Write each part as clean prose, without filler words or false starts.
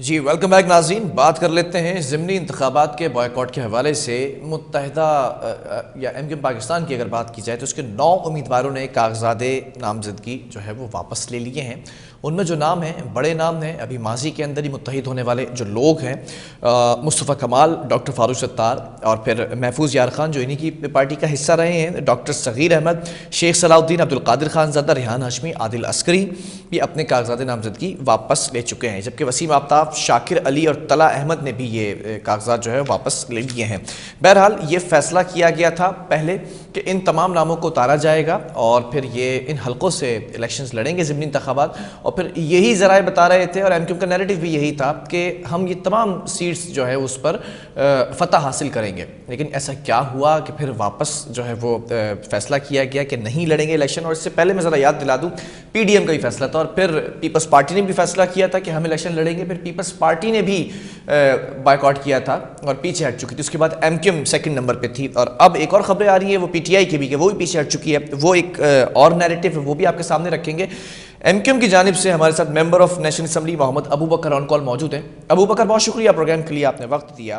جی welcome back ناظرین. بات کر لیتے ہیں ضمنی انتخابات کے بائیکاٹ کے حوالے سے. متحدہ یا ایم کیو پاکستان کی اگر بات کی جائے تو اس کے 9 امیدواروں نے کاغذات نامزدگی جو ہے وہ واپس لے لیے ہیں. ان میں جو نام ہیں بڑے نام ہیں, ابھی ماضی کے اندر ہی متحد ہونے والے جو لوگ ہیں, مصطفیٰ کمال, ڈاکٹر فاروق ستار اور پھر محفوظ یار خان جو انہی کی پارٹی کا حصہ رہے ہیں, ڈاکٹر صغیر احمد, شیخ صلاح الدین, عبدالقادر خان زادہ, ریحان ہاشمی, عادل عسکری بھی اپنے کاغذات نامزدگی واپس لے چکے ہیں. جبکہ وسیم آفتاب, شاکر علی اور طلحہ احمد نے بھی یہ کاغذات جو ہے واپس لے لیے ہیں. بہرحال یہ فیصلہ کیا گیا تھا پہلے کہ ان تمام ناموں کو اتارا جائے گا اور پھر یہ ان حلقوں سے الیکشنز لڑیں گے ضمنی انتخابات, اور پھر یہی ذرائع بتا رہے تھے اور ایم کیو کا نیریٹو بھی یہی تھا کہ ہم یہ تمام سیٹس جو ہے اس پر فتح حاصل کریں گے. لیکن ایسا کیا ہوا کہ پھر واپس جو ہے وہ فیصلہ کیا گیا کہ نہیں لڑیں گے الیکشن. اور اس سے پہلے میں ذرا یاد دلا دوں, پی ڈی ایم کا بھی فیصلہ تھا اور پھر پیپلز پارٹی نے بھی فیصلہ کیا تھا کہ ہم الیکشن لڑیں گے. پھر پیپلز پارٹی نے بھی بائیکاٹ کیا تھا اور پیچھے ہٹ چکی تھی. اس کے بعد ایم کیو سیکنڈ نمبر پہ تھی, اور اب ایک اور خبریں آ رہی ہیں وہ پی ٹی آئی کی بھی کہ وہ بھی پیچھے ہٹ چکی ہے. وہ ایک اور نیریٹو ہے, وہ بھی آپ کے سامنے رکھیں گے. ایم کیو کی جانب سے ہمارے ساتھ ممبر آف نیشنل اسمبلی محمد ابو بکر آن کال موجود ہیں. ابو بکر, بہت شکریہ پروگرام کے لیے, آپ نے وقت دیا.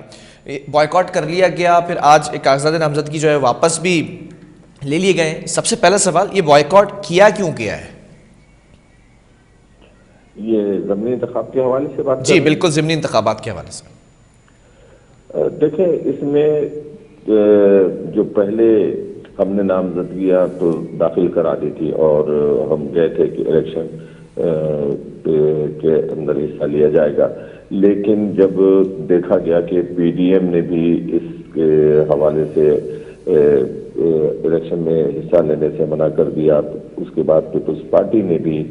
بائیکاٹ کر لیا گیا, پھر آج کاغذات نامزدگی جو ہے واپس بھی لے لیے گئے. سب سے پہلا سوال, یہ بائیکاٹ کیا کیوں کیا ہے؟ یہ ضمنی انتخاب کے حوالے سے بات جی بالکل, ضمنی انتخابات کے حوالے سے. دیکھیں, اس میں جو پہلے ہم نے نامزدگیاں تو داخل کرا دی تھی اور ہم گئے تھے کہ الیکشن کے اندر حصہ لیا جائے گا, لیکن جب دیکھا گیا کہ پی ڈی ایم نے بھی اس کے حوالے سے الیکشن میں حصہ لینے سے منع کر دیا, تو اس کے بعد پیپلز پارٹی نے بھی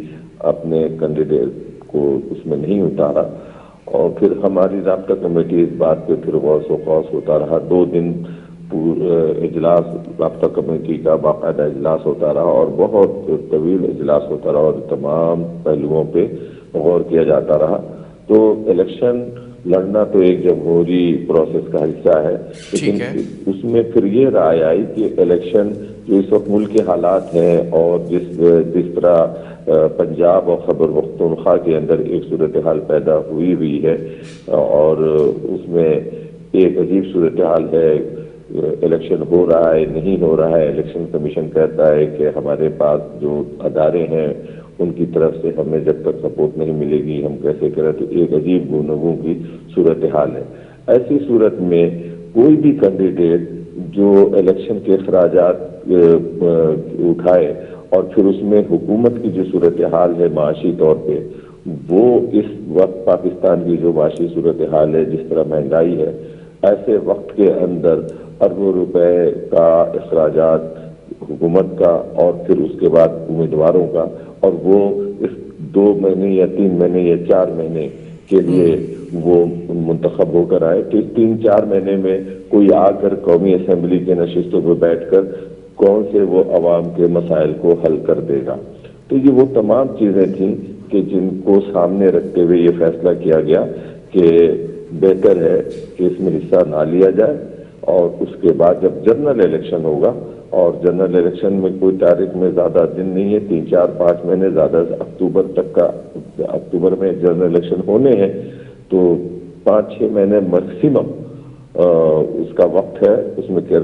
اپنے کینڈیڈیٹ کو اس میں نہیں اتارا. اور پھر ہماری رابطہ کمیٹی اس بات پہ پھر غوث و خوص ہوتا رہا. 2 دن اجلاس رابطہ کمیٹی کا باقاعدہ اجلاس ہوتا رہا اور بہت طویل اجلاس ہوتا رہا اور تمام پہلوؤں پہ غور کیا جاتا رہا. تو الیکشن لڑنا تو ایک جمہوری پروسیس کا حصہ ہے, لیکن اس میں پھر یہ رائے آئی کہ الیکشن جو اس وقت ملک کے حالات ہیں اور جس طرح پنجاب اور خیبر پختونخوا کے اندر ایک صورتحال پیدا ہوئی ہے اور اس میں ایک عجیب صورتحال ہے, الیکشن ہو رہا ہے نہیں ہو رہا ہے. الیکشن کمیشن کہتا ہے کہ ہمارے پاس جو ادارے ہیں ان کی طرف سے ہمیں جب تک سپورٹ نہیں ملے گی ہم کیسے کریں. تو ایک عجیب گونگوں کی صورتحال ہے. ایسی صورت میں کوئی بھی کینڈیڈیٹ جو الیکشن کے اخراجات اٹھائے اور پھر اس میں حکومت کی جو صورتحال ہے معاشی طور پہ, وہ اس وقت پاکستان کی جو معاشی صورتحال ہے, جس طرح مہنگائی ہے, ایسے وقت کے اندر اربوں روپے کا اخراجات حکومت کا اور پھر اس کے بعد امیدواروں کا, اور وہ اس 2 مہینے یا 3 مہینے یا 4 مہینے کے لیے وہ منتخب ہو کر آئے. تو اس 3-4 مہینے میں کوئی آ کر قومی اسمبلی کے نشستوں پہ بیٹھ کر کون سے وہ عوام کے مسائل کو حل کر دے گا. تو یہ وہ تمام چیزیں تھیں کہ جن کو سامنے رکھتے ہوئے یہ فیصلہ کیا گیا کہ بہتر ہے کہ اس میں حصہ نہ لیا جائے. اور اس کے بعد جب جنرل الیکشن ہوگا, اور جنرل الیکشن میں کوئی تاریخ میں زیادہ دن نہیں ہے, 3-4-5 مہینے زیادہ, اکتوبر تک کا, اکتوبر میں جنرل الیکشن ہونے ہیں, تو 5-6 مہینے میکسیمم اس کا وقت ہے. اس میں کیئر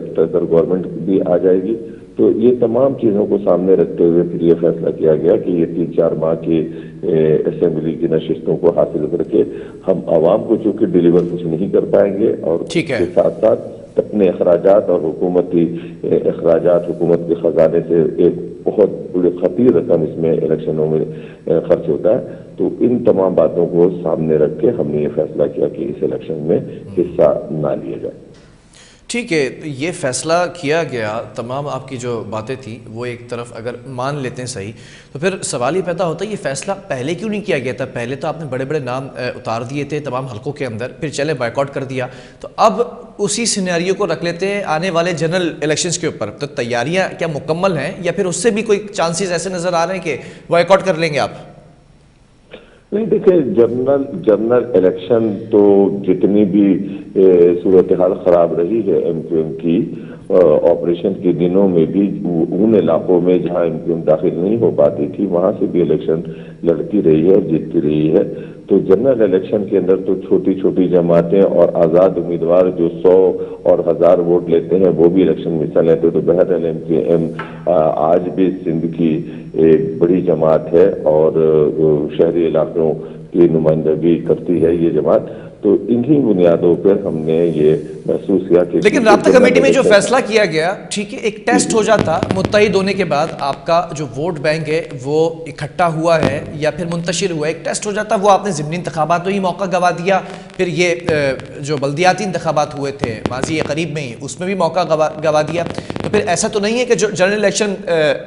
گورنمنٹ بھی آ جائے گی. تو یہ تمام چیزوں کو سامنے رکھتے ہوئے پھر یہ فیصلہ کیا گیا کہ یہ 3-4 ماہ کی اسمبلی کی نشستوں کو حاصل کر کے ہم عوام کو چونکہ ڈیلیور کچھ نہیں کر پائیں گے, اور اس کے ساتھ ساتھ اپنے اخراجات اور حکومتی اخراجات, حکومت کے خزانے سے ایک بہت بڑی خطیر رقم اس میں الیکشنوں میں خرچ ہوتا ہے. تو ان تمام باتوں کو سامنے رکھ کے ہم نے یہ فیصلہ کیا کہ اس الیکشن میں حصہ نہ لیا جائے. ٹھیک ہے, یہ فیصلہ کیا گیا. تمام آپ کی جو باتیں تھیں وہ ایک طرف اگر مان لیتے ہیں صحیح, تو پھر سوال یہ پیدا ہوتا ہے یہ فیصلہ پہلے کیوں نہیں کیا گیا تھا؟ پہلے تو آپ نے بڑے بڑے نام اتار دیے تھے تمام حلقوں کے اندر, پھر چلے بائیکاٹ کر دیا, تو اب اسی سینیریو کو رکھ لیتے ہیں آنے والے جنرل الیکشنز کے اوپر. تو تیاریاں کیا مکمل ہیں یا پھر اس سے بھی کوئی چانسز ایسے نظر آ رہے ہیں کہ بائیکاٹ کر لیں گے آپ؟ نہیں, دیکھیں, جنرل الیکشن تو جتنی بھی صورتحال خراب رہی ہے ایم کیو ایم کی, آپریشن کے دنوں میں بھی ان علاقوں میں جہاں MQM داخل نہیں ہو پاتی تھی وہاں سے بھی الیکشن لڑتی رہی ہے اور جیتتی رہی ہے. تو جنرل الیکشن کے اندر تو چھوٹی چھوٹی جماعتیں اور آزاد امیدوار جو 100 اور 1000 ووٹ لیتے ہیں وہ بھی الیکشن میں حصہ لیتے. تو بہرحال MQM آج بھی سندھ کی ایک بڑی جماعت ہے اور شہری علاقوں کی نمائندگی کرتی ہے یہ جماعت. تو انہی بنیادوں پر ہم نے یہ محسوس کیا کہ لیکن رابطہ کمیٹی میں جو فیصلہ کیا گیا ٹھیک ہے ایک ٹیسٹ ہو جاتا متحد ہونے کے بعد آپ کا جو ووٹ بینک ہے وہ اکٹھا ہوا ہے یا پھر منتشر ہوا ہے ایک ٹیسٹ ہو جاتا وہ آپ نے ضمنی انتخابات میں ہی موقع گوا دیا پھر یہ جو بلدیاتی انتخابات ہوئے تھے ماضی قریب میں ہی اس میں بھی موقع گوا دیا. تو پھر ایسا تو نہیں ہے کہ جو جنرل الیکشن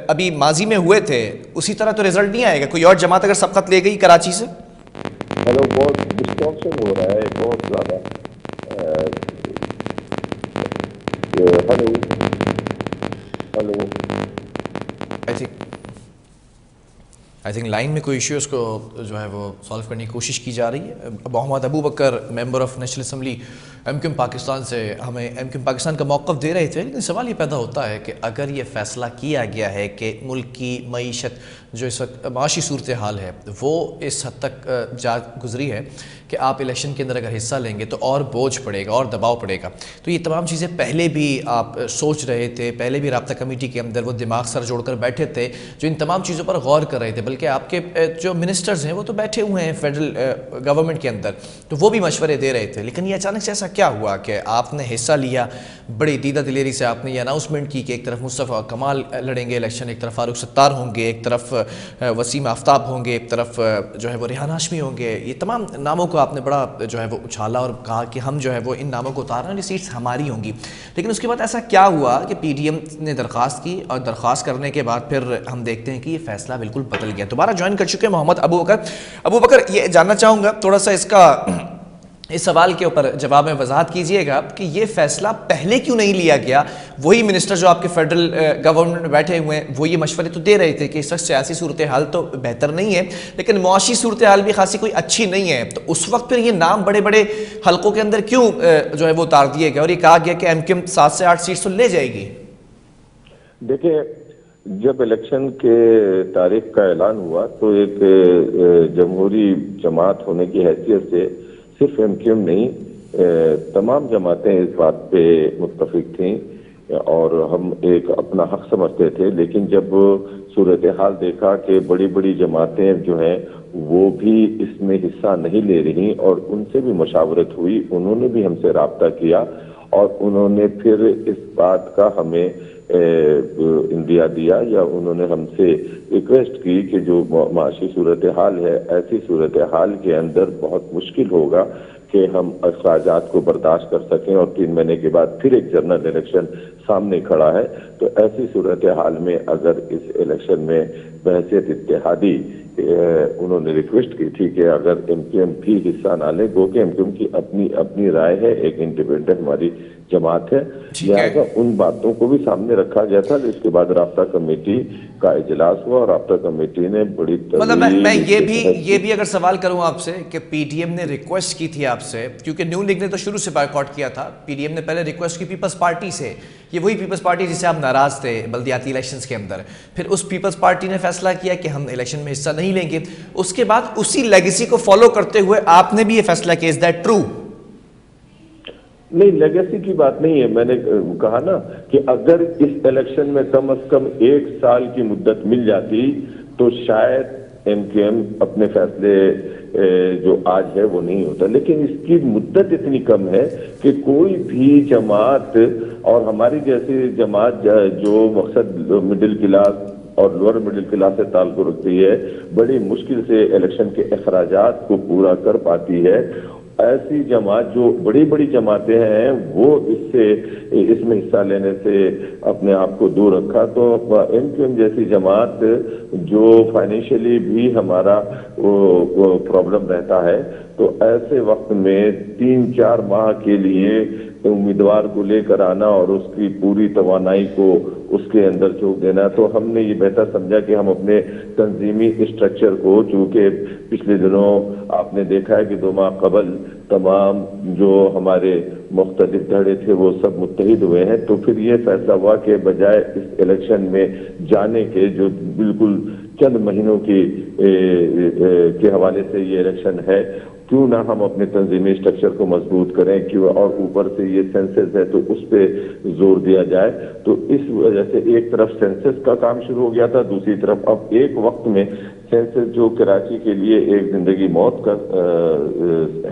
ابھی ماضی میں ہوئے تھے اسی طرح تو رزلٹ نہیں آئے گا کوئی اور جماعت اگر سبقت لے گئی کراچی سے؟ ہیلو بہت ڈسٹرکشن ہو رہا ہے بہت زیادہ. Hello hello I think line میں کوئی ایشو ہے اس کو جو ہے وہ سالو کرنے کی کوشش کی جا رہی ہے. Muhammad Abu Bakr member of national assembly MQM Pakistan سے ہمیں MQM پاکستان کا موقف دے رہے تھے. لیکن سوال یہ پیدا ہوتا ہے کہ اگر یہ فیصلہ کیا گیا ہے کہ ملک کی معیشت جو اس وقت معاشی صورتحال ہے وہ اس حد تک جا گزری ہے کہ آپ الیکشن کے اندر اگر حصہ لیں گے تو اور بوجھ پڑے گا اور دباؤ پڑے گا. تو یہ تمام چیزیں پہلے بھی آپ سوچ رہے تھے پہلے بھی رابطہ کمیٹی کے اندر وہ دماغ سر جوڑ کر بیٹھے تھے جو ان تمام چیزوں پر غور کر رہے تھے بلکہ آپ کے جو منسٹرز ہیں وہ تو بیٹھے ہوئے ہیں فیڈرل گورنمنٹ کے اندر تو وہ بھی مشورے دے رہے تھے. لیکن یہ اچانک سے ایسا کیا ہوا کہ آپ نے حصہ لیا بڑی دیدہ دلیری سے آپ نے یہ اناؤنسمنٹ کی کہ ایک طرف مصطفیٰ کمال لڑیں گے الیکشن ایک طرف فاروق ستار ہوں گے ایک طرف وسیم آفتاب ہوں گے ایک طرف جو ہے وہ ریحان ہاشمی ہوں گے. یہ تمام ناموں کو آپ نے بڑا جو ہے وہ اچھالا اور کہا کہ ہم جو ہے وہ ان ناموں کو اتار رہے ہیں یہ سیٹس ہماری ہوں گی. لیکن اس کے بعد ایسا کیا ہوا کہ PDM نے درخواست کی اور درخواست کرنے کے بعد پھر ہم دیکھتے ہیں کہ یہ فیصلہ بالکل بدل گیا. دوبارہ جوائن کر چکے ہیں محمد ابو بکر یہ جاننا چاہوں گا تھوڑا سا اس سوال کے اوپر جواب میں وضاحت کیجئے گا کہ یہ فیصلہ پہلے کیوں نہیں لیا گیا. وہی منسٹر جو آپ کے فیڈرل گورنمنٹ میں بیٹھے ہوئے ہیں وہ یہ مشورے تو دے رہے تھے کہ اس وقت سیاسی صورتحال تو بہتر نہیں ہے لیکن معاشی صورتحال بھی خاصی کوئی اچھی نہیں ہے. تو اس وقت پھر یہ نام بڑے بڑے حلقوں کے اندر کیوں جو ہے وہ اتار دیے گئے اور یہ کہا گیا کہ MQM 7 سے 8 سیٹس تو لے جائے گی؟ دیکھیں جب الیکشن کے تاریخ کا اعلان ہوا تو ایک جمہوری جماعت ہونے کی حیثیت سے صرف MQM نہیں تمام جماعتیں اس بات پہ متفق تھیں اور ہم ایک اپنا حق سمجھتے تھے. لیکن جب صورتحال دیکھا کہ بڑی بڑی جماعتیں جو ہیں وہ بھی اس میں حصہ نہیں لے رہی اور ان سے بھی مشاورت ہوئی انہوں نے بھی ہم سے رابطہ کیا اور انہوں نے پھر اس بات کا ہمیں اندیا دیا یا انہوں نے ہم سے ریکویسٹ کی کہ جو معاشی صورتحال ہے ایسی صورتحال کے اندر بہت مشکل ہوگا کہ ہم اخراجات کو برداشت کر سکیں اور 3 مہینے کے بعد پھر ایک جنرل الیکشن سامنے کھڑا ہے. تو ایسی صورتحال میں اگر اس الیکشن میں بحیثیت اتحادی انہوں نے ریکویسٹ کی تھی کہ اگر MQM بھی حصہ نہ لے گو کہ MQM کی اپنی رائے ہے ایک انڈیپینڈنٹ ہماری جماعت ہے لہٰذا ان باتوں کو بھی سامنے رکھا گیا تھا. اس کے بعد رابطہ کمیٹی کا اجلاس ہوا اور رابطہ کمیٹی نے بڑی مطلب میں یہ بھی اگر سوال کروں آپ سے کہ PDM نے ریکویسٹ کی تھی آپ سے کیونکہ نیو لیگ نے تو شروع سے بائیکاٹ کیا تھا PDM نے پہلے ریکویسٹ کی پیپلز پارٹی سے یہ وہی پیپلز پارٹی جس سے آپ ناراض تھے بلدیاتی الیکشنز کے اندر پھر اس پیپلز پارٹی نے فیصلہ کیا کہ ہم الیکشن میں حصہ نہیں لیں گے. اس کے بعد اسی لیگیسی کو فالو کرتے ہوئے آپ نے بھی یہ فیصلہ کیا. Is that true? نہیں لیگیسی کی بات نہیں ہے. میں نے کہا نا کہ اگر اس الیکشن میں کم از کم 1 سال کی مدت مل جاتی تو شاید MQM اپنے فیصلے جو آج ہے وہ نہیں ہوتا. لیکن اس کی مدت اتنی کم ہے کہ کوئی بھی جماعت اور ہماری جیسی جماعت جو مقصد مڈل کلاس اور لوور مڈل کلاس سے تعلق رکھتی ہے بڑی مشکل سے الیکشن کے اخراجات کو پورا کر پاتی ہے. ایسی جماعت جو بڑی بڑی جماعتیں ہیں وہ اس میں حصہ لینے سے اپنے آپ کو دور رکھا. تو MQM جیسی جماعت جو فائنینشلی بھی ہمارا پرابلم رہتا ہے تو ایسے وقت میں 3-4 ماہ کے لیے امیدوار کو لے کر آنا اور اس کی پوری توانائی کو اس کے اندر جھونک دینا تو ہم نے یہ بہتر سمجھا کہ ہم اپنے تنظیمی اسٹرکچر کو چونکہ پچھلے دنوں آپ نے دیکھا ہے کہ 2 ماہ قبل تمام جو ہمارے مختلف دھڑے تھے وہ سب متحد ہوئے ہیں. تو پھر یہ فیصلہ ہوا کہ بجائے اس الیکشن میں جانے کے جو بالکل چند مہینوں کے حوالے سے یہ الیکشن ہے, کیوں نہ ہم اپنے تنظیمی اسٹرکچر کو مضبوط کریں, کیوں اور اوپر سے یہ سینسس ہے تو اس پہ زور دیا جائے. تو اس وجہ سے ایک طرف سینسس کا کام شروع ہو گیا تھا, دوسری طرف اب ایک وقت میں سینسس جو کراچی کے لیے ایک زندگی موت کا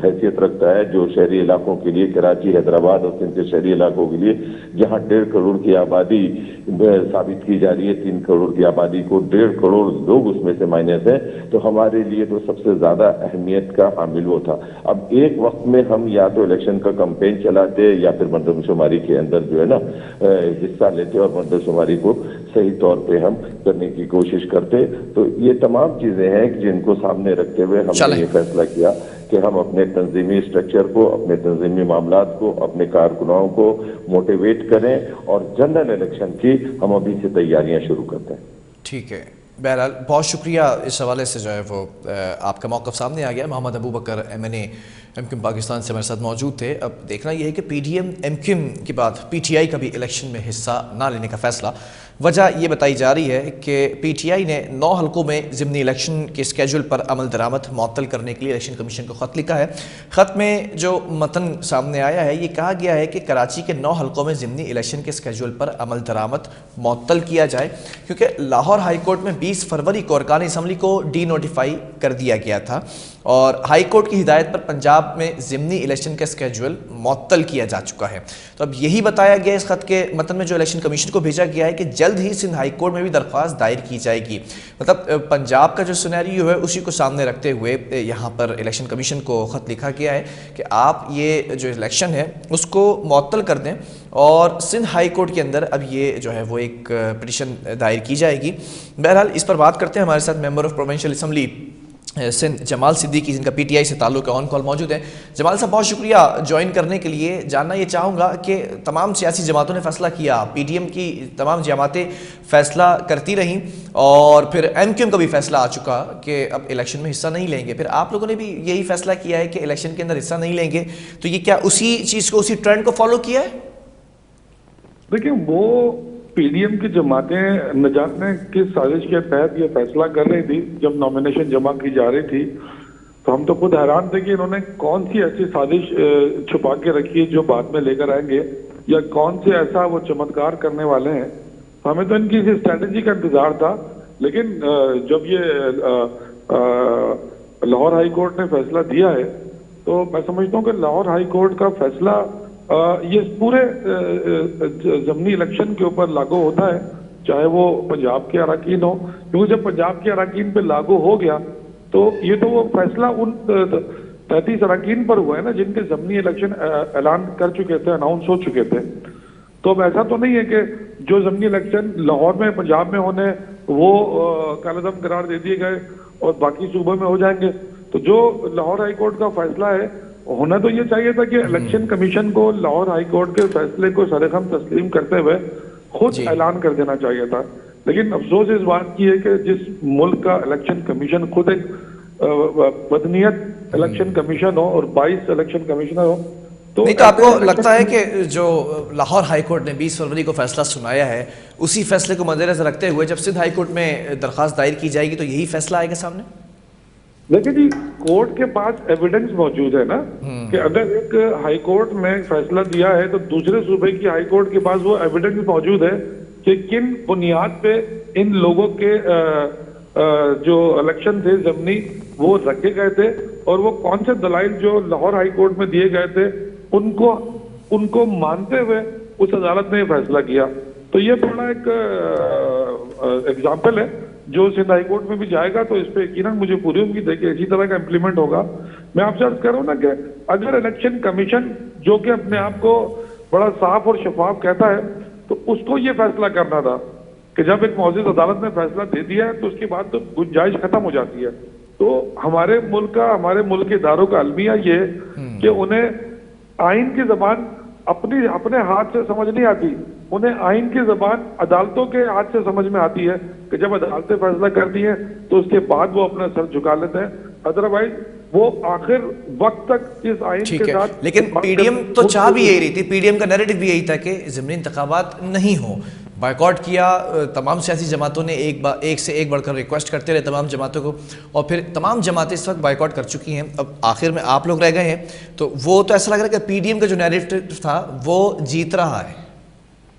حیثیت رکھتا ہے, جو شہری علاقوں کے لیے کراچی, حیدرآباد اور سندھ کے شہری علاقوں کے لیے جہاں 1.5 کروڑ کی آبادی ثابت کی جا رہی ہے, 3 کروڑ کی آبادی کو 1.5 کروڑ لوگ اس میں سے مائنس ہیں, تو ہمارے لیے تو سب سے زیادہ اہمیت کا حامل وہ تھا. اب ایک وقت میں ہم یا تو الیکشن کا کمپین چلاتے یا پھر مردم شماری کے اندر جو ہے نا حصہ لیتے اور مردم شماری کو صحیح طور پہ ہم کرنے کی کوشش کرتے. تو یہ تمام چیزیں ہیں جن کو سامنے رکھتے ہوئے ہم نے یہ فیصلہ کیا کہ ہم اپنے تنظیمی اسٹرکچر کو, اپنے تنظیمی معاملات کو, اپنے کارکنوں کو موٹیویٹ کریں اور جنرل الیکشن کی ہم ابھی سے تیاریاں شروع کرتے ہیں. ٹھیک ہے, بہرحال بہت شکریہ. اس حوالے سے جو ہے وہ آپ کا موقف سامنے آ گیا. محمد ابو بکر MNA MQM پاکستان سے ہمارے ساتھ موجود تھے. اب دیکھنا یہ ہے کہ PDM MQM کے بعد PTI کا بھی الیکشن میں حصہ نہ لینے کا فیصلہ. وجہ یہ بتائی جا رہی ہے کہ PTI نے 9 حلقوں میں ضمنی الیکشن کے اسکیجول پر عمل درآمد معطل کرنے کے لیے الیکشن کمیشن کو خط لکھا ہے. خط میں جو متن سامنے آیا ہے, یہ کہا گیا ہے کہ کراچی کے 9 حلقوں میں ضمنی الیکشن کے اسکیجول پر عمل درآمد معطل کیا جائے, کیونکہ لاہور ہائی کورٹ میں 20 فروری کو ارکان اسمبلی کو ڈی نوٹیفائی کر دیا گیا تھا اور ہائی کورٹ کی ہدایت پر پنجاب میں ضمنی الیکشن کا اسکیجول معطل کیا جا چکا ہے. تو اب یہی بتایا گیا اس خط کے متن میں جو الیکشن کمیشن کو بھیجا گیا ہے کہ جلد ہی سندھ ہائی کورٹ میں بھی درخواست دائر کی جائے گی. مطلب پنجاب کا جو سینیریو ہے اسی کو سامنے رکھتے ہوئے یہاں پر الیکشن کمیشن کو خط لکھا گیا ہے کہ آپ یہ جو الیکشن ہے اس کو معطل کر دیں, اور سندھ ہائی کورٹ کے اندر اب یہ جو ہے وہ ایک پٹیشن دائر کی جائے گی. بہرحال اس پر بات کرتے ہیں. ہمارے ساتھ member of provincial assembly Sindh Jamal Siddiqui, جن کا PTI سے تعلق ہے, آن کال موجود ہیں. جمال صاحب بہت شکریہ جوائن کرنے کے لیے. جاننا یہ چاہوں گا کہ تمام سیاسی جماعتوں نے فیصلہ کیا, PDM کی تمام جماعتیں فیصلہ کرتی رہیں اور پھر MQM کا بھی فیصلہ آ چکا کہ اب الیکشن میں حصہ نہیں لیں گے, پھر آپ لوگوں نے بھی یہی فیصلہ کیا ہے کہ الیکشن کے اندر حصہ نہیں لیں گے, تو یہ کیا اسی چیز کو, اسی ٹرینڈ کو فالو کیا ہے؟ دیکھیں, وہ PDM کی جماعتیں نجات نے کس سازش کے تحت یہ فیصلہ کر رہی تھی جب نامینیشن جمع کی جا رہی تھی, تو ہم تو خود حیران تھے کہ انہوں نے کون سی ایسی سازش چھپا کے رکھی ہے جو بعد میں لے کر آئیں گے, یا کون سے ایسا وہ چمتکار کرنے والے ہیں. ہمیں تو ان کی اسٹریٹجی کا انتظار تھا, لیکن جب یہ لاہور ہائی کورٹ نے فیصلہ دیا ہے تو میں سمجھتا ہوں کہ لاہور ہائی کورٹ کا فیصلہ یہ پورے ضمنی الیکشن کے اوپر لاگو ہوتا ہے, چاہے وہ پنجاب کے اراکین ہو, کیونکہ جب پنجاب کے اراکین پہ لاگو ہو گیا تو یہ تو وہ فیصلہ ان 33 اراکین پر ہوا ہے نا جن کے ضمنی الیکشن اعلان کر چکے تھے, اناؤنس ہو چکے تھے. تو اب ایسا تو نہیں ہے کہ جو ضمنی الیکشن لاہور میں پنجاب میں ہونے وہ کالعدم قرار دے دیے گئے اور باقی صوبوں میں ہو جائیں گے. تو جو لاہور ہائی کورٹ کا فیصلہ ہے, ہونا تو یہ چاہیے تھا کہ الیکشن کمیشن کو لاہور ہائی کورٹ کے فیصلے کو سرخم تسلیم کرتے ہوئے خود اعلان کر دینا چاہیے تھا. لیکن افسوس اس بات کی ہے کہ جس ملک کا الیکشن کمیشن خود ایک بدنیت الیکشن کمیشن ہو اور 22 الیکشن کمیشنر ہو, تو نہیں تو آپ کو لگتا ہے کہ جو لاہور ہائی کورٹ نے 20 فروری کو فیصلہ سنایا ہے, اسی فیصلے کو مد نظر رکھتے ہوئے جب سندھ ہائی کورٹ میں درخواست دائر کی جائے گی تو یہی فیصلہ آئے گا سامنے؟ دیکھیں جی, کورٹ کے پاس ایویڈنس موجود ہے نا کہ اگر ایک ہائی کورٹ میں فیصلہ دیا ہے تو دوسرے صوبے کی ہائی کورٹ کے پاس وہ ایویڈنس موجود ہے کہ کن بنیاد پہ ان لوگوں کے جو الیکشن تھے ضمنی وہ رکھے گئے تھے, اور وہ کون سے دلائل جو لاہور ہائی کورٹ میں دیے گئے تھے ان کو مانتے ہوئے اس عدالت نے یہ فیصلہ کیا. تو یہ بڑا ایک ایگزامپل ہے جو سندھ ہائی کورٹ میں بھی جائے گا, تو اس پہ یقیناً مجھے پوری امید ہے کہ اسی طرح کا امپلیمنٹ ہوگا. میں آپ سے عرض کر رہا ہوں نا کہ اگر الیکشن کمیشن جو کہ اپنے آپ کو بڑا صاف اور شفاف کہتا ہے, تو اس کو یہ فیصلہ کرنا تھا کہ جب ایک معزز عدالت نے فیصلہ دے دیا ہے تو اس کے بعد تو گنجائش ختم ہو جاتی ہے. تو ہمارے ملک کے اداروں کا المیہ یہ کہ انہیں آئین کی زبان اپنے ہاتھ سے سمجھ نہیں آتی, انہیں آئین کی زبان عدالتوں کے ہاتھ سے سمجھ میں آتی ہے کہ جب عدالتیں فیصلہ کرتی ہیں تو اس کے بعد وہ اپنا سر جھکا لیتے ہیں. ادروائز وہ آخر وقت تک اس آئین ٹھیک کے ہے، ساتھ، لیکن پی ڈی ایم تو چاہ بھی یہی رہی تھی، پی ڈی ایم کا نیریٹو بھی یہی تھا کہ ضمنی انتخابات نہیں ہوں، بائیکاٹ کیا، تمام سیاسی جماعتوں نے ایک سے ایک بڑھ کر ریکویسٹ کرتے رہے تمام جماعتوں کو، اور پھر تمام جماعتیں اس وقت بائیکاٹ کر چکی ہیں، اب آخر میں آپ لوگ رہ گئے ہیں، تو وہ تو ایسا لگ رہا ہے کہ پی ڈی ایم کا جو نیریٹو تھا وہ جیت رہا ہے۔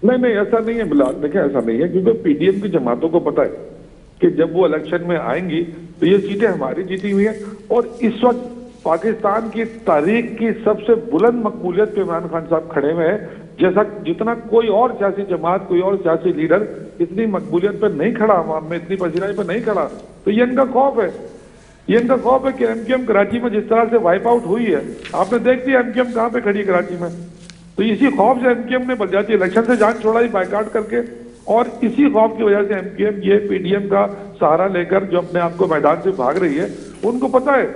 نہیں ایسا نہیں ہے بلال، دیکھیں ایسا نہیں ہے، کیونکہ پی ڈی ایم کی جماعتوں کو پتہ ہے کہ جب وہ الیکشن میں آئیں گی تو یہ سیٹیں ہماری جیتی ہوئی ہیں، اور اس وقت پاکستان کی تاریخ کی سب سے بلند مقبولیت پہ عمران خان صاحب کھڑے ہوئے ہیں، جیسا جتنا کوئی اور سیاسی جماعت، کوئی اور سیاسی لیڈر اتنی مقبولیت پہ نہیں کھڑا، عوام میں اتنی پذیرائی پہ نہیں کھڑا، تو یہ ان کا خوف ہے، یہ ان کا خوف ہے کہ ایم کیو ایم کراچی میں جس طرح سے وائپ آؤٹ ہوئی ہے، آپ نے دیکھ دیا ایم کیو ایم کہاں پہ کھڑی ہے کراچی میں، تو اسی خوف سے ایم کیو ایم نے بلدیاتی الیکشن سے جان چھوڑائی بائیکاٹ کر کے، اور اسی خوف کی وجہ سے ایم کیو ایم یہ پی ڈی ایم کا سہارا لے کر جو اپنے آپ کو میدان سے بھاگ رہی ہے، ان کو پتہ ہے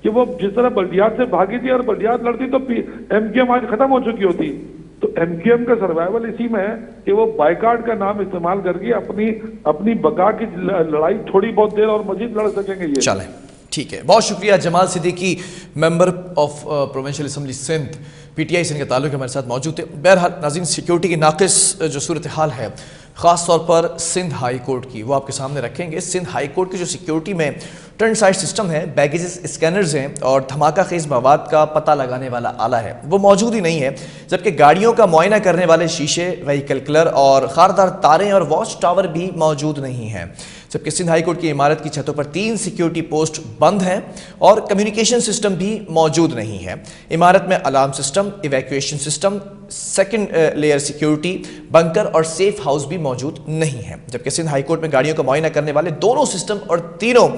کہ وہ جس طرح بلدیات سے بھاگی تھی اور بلدیات لڑتی تو ایم کیو ایم آج ختم ہو چکی ہوتی، تو ایم کیو ایم کا سروائیول اسی میں ہے کہ وہ بائیکاٹ کا نام استعمال کر کے اپنی بقا کی لڑائی تھوڑی بہت دیر اور مزید لڑ سکیں گے۔ یہ چلیں ٹھیک ہے، بہت شکریہ Jamal Siddiqui, member of provincial assembly Sindh, P T I Sindh کے تعلق ہمارے ساتھ موجود تھے۔ بہرحال ناظرین، سیکیورٹی کی ناقص جو صورتحال ہے خاص طور پر سندھ ہائی کورٹ کی، وہ آپ کے سامنے رکھیں گے۔ سندھ ہائی کورٹ کی جو سیکیورٹی میں ٹرن سائٹ سسٹم ہے، بیگیجز اسکینرز ہیں اور دھماکہ خیز مواد کا پتہ لگانے والا آلہ ہے، وہ موجود ہی نہیں ہے، جبکہ گاڑیوں کا معائنہ کرنے والے شیشے، وہیکل کلر اور خاردار تاریں اور واچ ٹاور بھی موجود نہیں ہیں، جبکہ سندھ ہائی کورٹ کی عمارت کی چھتوں پر 3 سیکیورٹی پوسٹ بند ہیں اور کمیونیکیشن سسٹم بھی موجود نہیں ہے۔ عمارت میں alarm system, evacuation system, second layer security, bunker اور سیف ہاؤس بھی موجود نہیں ہے، جبکہ سندھ ہائی کورٹ میں گاڑیوں کا معائنہ کرنے والے دونوں سسٹم اور تینوں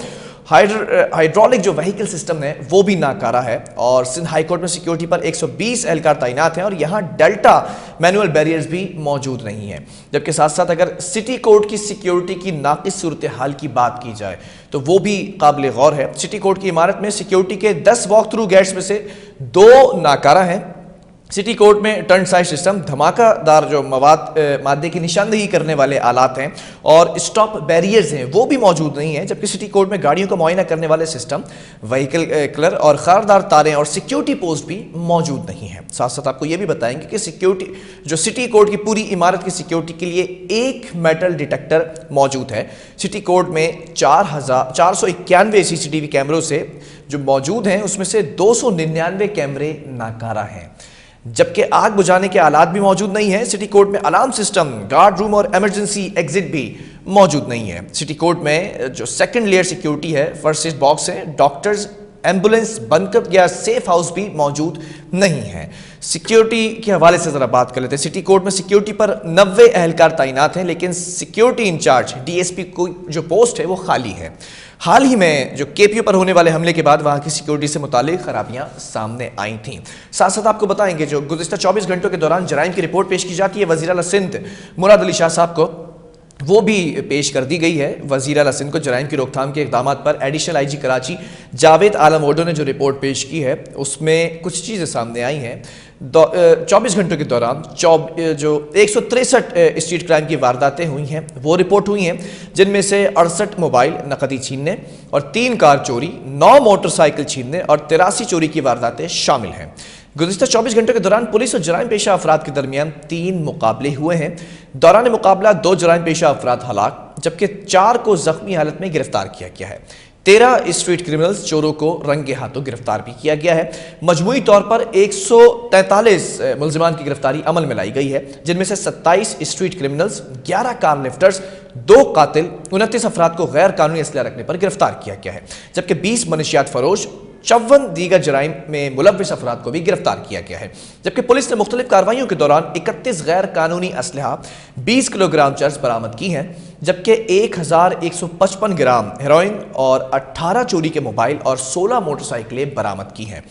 ہائیڈرولک جو وہیکل سسٹم ہے وہ بھی ناکارہ ہے، اور سندھ ہائی کورٹ میں سیکیورٹی پر 120 اہلکار تعینات ہیں اور یہاں ڈیلٹا مینول بیریئرز بھی موجود نہیں ہیں، جبکہ ساتھ ساتھ اگر سٹی کورٹ کی سیکیورٹی کی ناقص صورتحال کی بات کی جائے تو وہ بھی قابل غور ہے۔ سٹی کورٹ کی عمارت میں سیکیورٹی کے 10 واک تھرو گیٹس میں سے 2 ناکارہ ہیں۔ سٹی کورٹ میں ٹرن سائٹ سسٹم، دھماکہ دار جو مادے کی نشاندہی کرنے والے آلات ہیں اور اسٹاپ بیریئرز ہیں وہ بھی موجود نہیں ہیں، جبکہ سٹی کورٹ میں گاڑیوں کا معائنہ کرنے والے سسٹم، وہیکل کلر اور خاردار تاریں اور سیکیورٹی پوسٹ بھی موجود نہیں ہیں۔ ساتھ ساتھ آپ کو یہ بھی بتائیں گے کہ سیکیورٹی جو سٹی کورٹ کی پوری عمارت کی سیکیورٹی کے لیے ایک میٹل ڈیٹیکٹر موجود ہے۔ سٹی کورٹ میں 491 سی سی ٹی وی کیمروں سے جو موجود ہیں اس میں سے 299 کیمرے ناکارہ ہیں، جبکہ آگ بجھانے کے آلات بھی موجود نہیں ہیں۔ سٹی کورٹ میں الارم سسٹم، گارڈ روم اور ایمرجنسی ایگزٹ بھی موجود نہیں ہے۔ سٹی کورٹ میں جو سیکنڈ لیئر سیکیورٹی ہے، فرسٹ ایڈ باکس ہے، ڈاکٹرز، ایمبولینس، بنکر یا سیف ہاؤس بھی موجود نہیں ہے۔ سیکیورٹی کے حوالے سے ذرا بات کر لیتے ہیں۔ سٹی کورٹ میں سیکیورٹی پر 90 اہلکار تعینات ہیں، لیکن security incharge D S P کو جو پوسٹ ہے وہ خالی ہے۔ حال ہی میں جو کے پی او پر ہونے والے حملے کے بعد وہاں کی سیکیورٹی سے متعلق خرابیاں سامنے آئی تھیں۔ ساتھ ساتھ آپ کو بتائیں گے جو گزشتہ 24 گھنٹوں کے دوران جرائم کی رپورٹ پیش کی جاتی ہے وزیر اعلیٰ سندھ مراد علی شاہ صاحب کو، وہ بھی پیش کر دی گئی ہے۔ وزیر اعلیٰ سندھ کو جرائم کی روک تھام کے اقدامات پر additional I G Karachi Javed Alam Odho نے جو رپورٹ پیش کی ہے اس میں کچھ چیزیں سامنے آئی ہیں۔ 24 گھنٹوں کے دوران جو 163 اسٹریٹ کرائم کی وارداتیں ہوئی ہیں وہ رپورٹ ہوئی ہیں، جن میں سے 68 موبائل نقدی چھیننے اور 3 کار چوری، 9 موٹر سائیکل چھیننے اور 83 چوری کی وارداتیں شامل ہیں۔ گزشتہ 24 گھنٹوں کے دوران پولیس اور جرائم پیشہ افراد کے درمیان 3 مقابلے ہوئے ہیں۔ دوران مقابلہ 2 جرائم پیشہ افراد ہلاک جبکہ 4 کو زخمی حالت میں گرفتار کیا گیا ہے۔ 13 اسٹریٹ کرمنلز چوروں کو رنگے ہاتھوں گرفتار بھی کیا گیا ہے۔ مجموعی طور پر 143 ملزمان کی گرفتاری عمل میں لائی گئی ہے، جن میں سے 27 اسٹریٹ کرمنلز، 11 کار لفٹرز، 2 قاتل، 29 افراد کو غیر قانونی اسلحہ رکھنے پر گرفتار کیا گیا ہے، جبکہ 20 منشیات فروش، 54 دیگر جرائم میں ملوث افراد کو بھی گرفتار کیا گیا ہے، جبکہ پولیس نے مختلف کارروائیوں کے دوران 31 غیر قانونی اسلحہ، 20 کلو گرام چرس برآمد کی ہیں، جبکہ 1155 گرام ہیروئن اور 18 چوری کے موبائل اور 16 موٹر سائیکلیں برآمد کی ہیں۔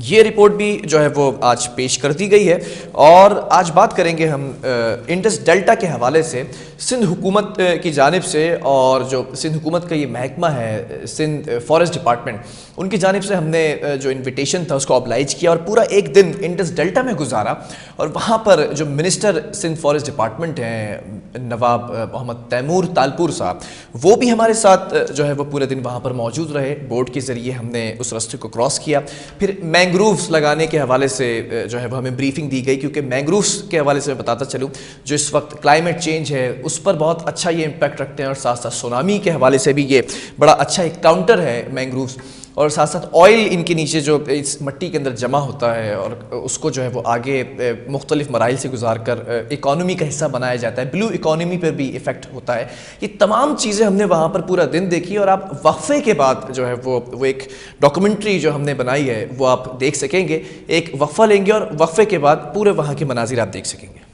یہ رپورٹ بھی جو ہے وہ آج پیش کر دی گئی ہے، اور آج بات کریں گے ہم انڈس ڈیلٹا کے حوالے سے سندھ حکومت کی جانب سے، اور جو سندھ حکومت کا یہ محکمہ ہے سندھ فارسٹ ڈپارٹمنٹ، ان کی جانب سے ہم نے جو انویٹیشن تھا اس کو oblige کیا اور پورا ایک دن انڈس ڈیلٹا میں گزارا، اور وہاں پر جو منسٹر سندھ فارسٹ ڈپارٹمنٹ ہیں نواب محمد تیمور تالپور صاحب، وہ بھی ہمارے ساتھ جو ہے وہ پورے دن وہاں پر موجود رہے۔ بورڈ کے ذریعے ہم نے اس راستے کو کراس کیا، پھر مینگرووز لگانے کے حوالے سے جو ہے وہ ہمیں بریفنگ دی گئی، کیونکہ مینگرووز کے حوالے سے میں بتاتا چلوں جو اس وقت کلائمیٹ چینج ہے اس پر بہت اچھا یہ امپیکٹ رکھتے ہیں، اور ساتھ ساتھ سونامی کے حوالے سے بھی یہ بڑا اچھا ایک کاؤنٹر ہے مینگرووز، اور ساتھ ساتھ آئل ان کے نیچے جو اس مٹی کے اندر جمع ہوتا ہے اور اس کو جو ہے وہ آگے مختلف مراحل سے گزار کر اکانومی کا حصہ بنایا جاتا ہے، بلو اکانومی پر بھی ایفیکٹ ہوتا ہے۔ یہ تمام چیزیں ہم نے وہاں پر پورا دن دیکھی، اور آپ وقفے کے بعد جو ہے وہ ایک ڈاکومنٹری جو ہم نے بنائی ہے وہ آپ دیکھ سکیں گے۔ ایک وقفہ لیں گے اور وقفے کے بعد پورے وہاں کے مناظر آپ دیکھ سکیں گے۔